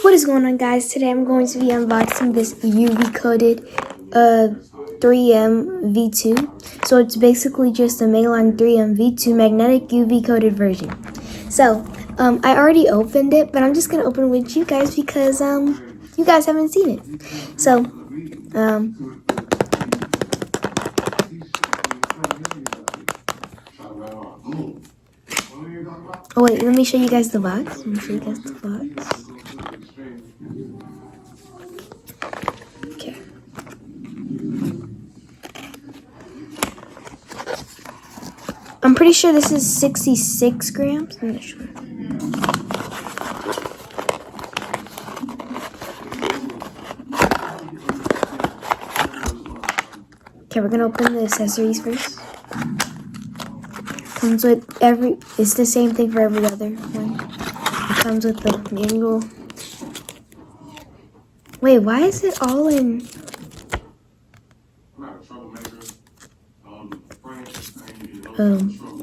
What is going on, guys? Today I'm going to be unboxing this UV coated 3M V2. So it's basically just a Meilong 3M V2 magnetic UV coated version. So I already opened it, but I'm just gonna open it with you guys because you guys haven't seen it. So oh wait, let me show you guys the box. Okay. I'm pretty sure this is 66 grams. I'm not sure. Okay, we're gonna open the accessories first. Comes with it's the same thing for every other one. It comes with the manual. Wait, why is it all in?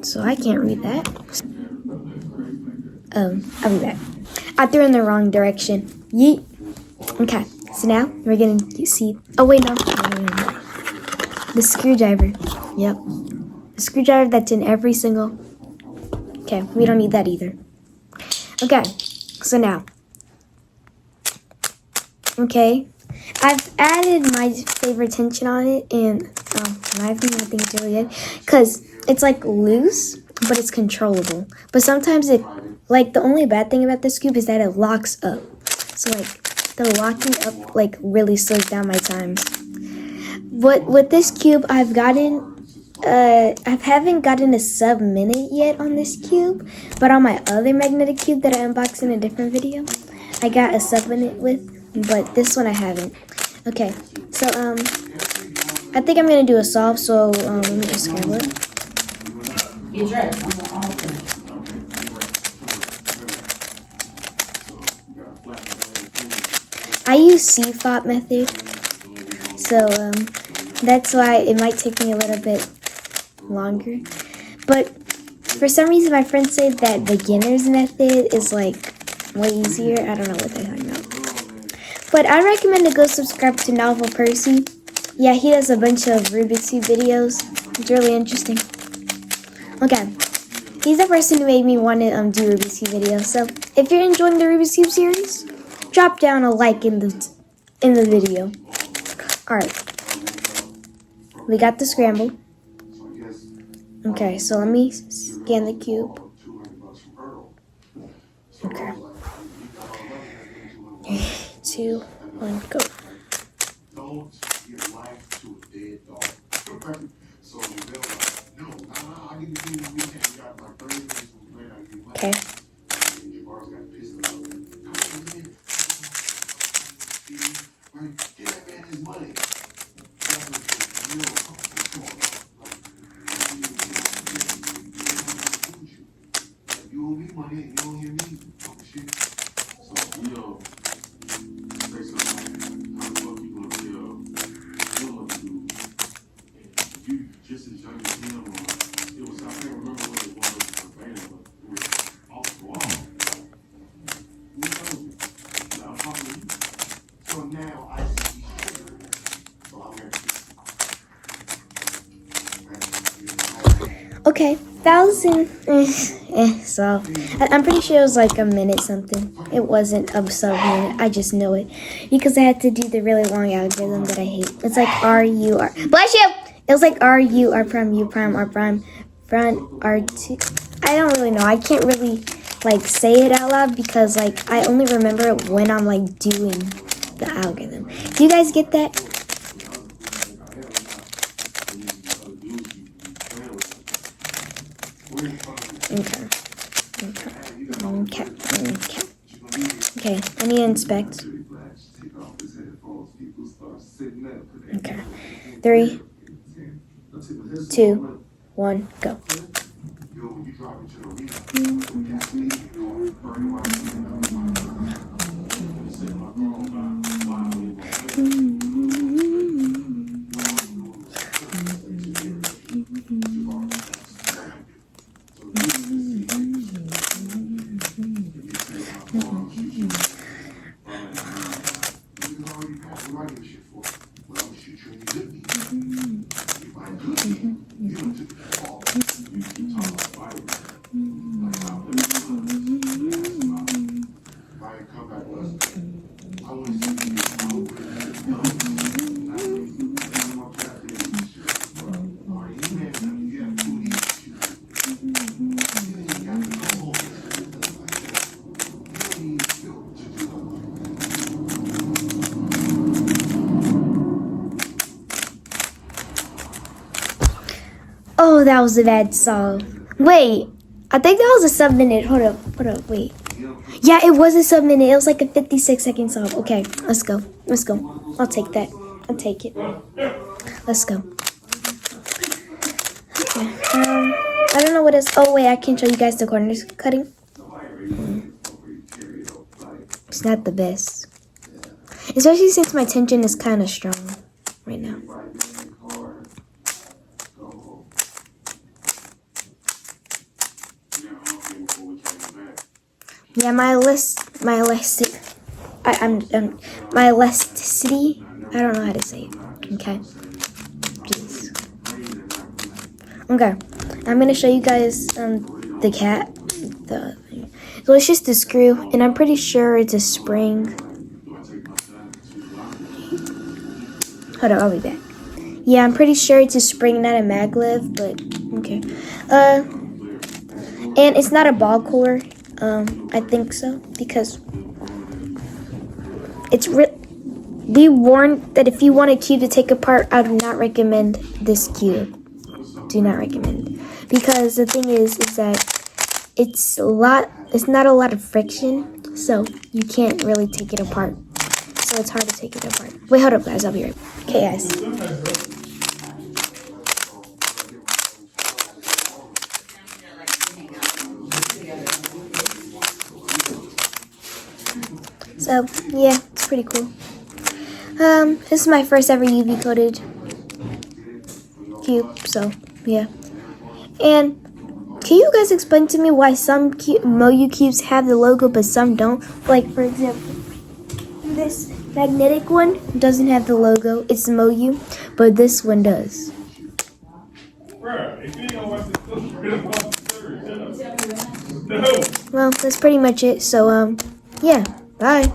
So I can't read that. I'll be back. I threw in the wrong direction. Yeet. Okay, so now we're gonna see. Oh wait, no. The screwdriver. Yep. The screwdriver that's in every single. Okay, we don't need that either. Okay, so now. Okay, I've added my favorite tension on it, and I think it's really good because it's like loose, but it's controllable. But sometimes it, like, the only bad thing about this cube is that it locks up. So like the locking up like really slows down my times. But with this cube, I haven't gotten a sub-minute yet on this cube, but on my other magnetic cube that I unboxed in a different video, I got a sub-minute with, but this one I haven't. Okay, so I think I'm gonna do a solve, so let me just scramble it. I use CFOP method, so that's why it might take me a little bit longer. But for some reason, my friends say that beginner's method is like way easier. I don't know what they're talking about. But I recommend to go subscribe to Novel Percy. Yeah, he does a bunch of Rubik's Cube videos. It's really interesting. Okay, he's the person who made me want to do Rubik's Cube videos. So if you're enjoying the Rubik's Cube series, drop down a like in the video. All right. We got the scramble. Okay, so let me scan the cube. Okay. 3, 2, 1, go. Okay. Okay, that was so I'm pretty sure it was like a minute something. It wasn't a sub-minute, I just know it because I had to do the really long algorithm that I hate. It's like R-U-R, bless you! It was like R-U, R prime, U prime, R prime, front, R2. I don't really know. I can't really like say it out loud because like I only remember it when I'm like doing the algorithm. Do you guys get that? Okay, I need to inspect. Okay, 3, 2, 1, go. Oh, that was a bad solve. Wait, I think that was a sub-minute. Hold up, wait. Yeah, it was a sub-minute. It was like a 56-second solve. Okay, let's go. I'll take that. I'll take it. Let's go. Okay, I don't know what else. Oh, wait, I can show you guys the corners cutting. It's not the best. Especially since my tension is kind of strong right now. Yeah, my elasticity, I don't know how to say it. Okay. Jeez. Okay. I'm gonna show you guys the cat. So it's just a screw, and I'm pretty sure it's a spring. Hold on, I'll be back. Yeah, I'm pretty sure it's a spring, not a maglev, but okay. And it's not a ball core. I think so, because it's be warned that if you want a cube to take apart, I do not recommend this cube. Do not recommend, because the thing is that it's not a lot of friction, so you can't really take it apart. So it's hard to take it apart. Wait, hold up, guys. I'll be right back. Okay, guys. So, yeah, it's pretty cool. This is my first ever UV coated cube, so, yeah. And can you guys explain to me why some MOYU cubes have the logo but some don't? Like, for example, this magnetic one doesn't have the logo. It's MOYU, but this one does. Well, that's pretty much it. So, yeah, bye.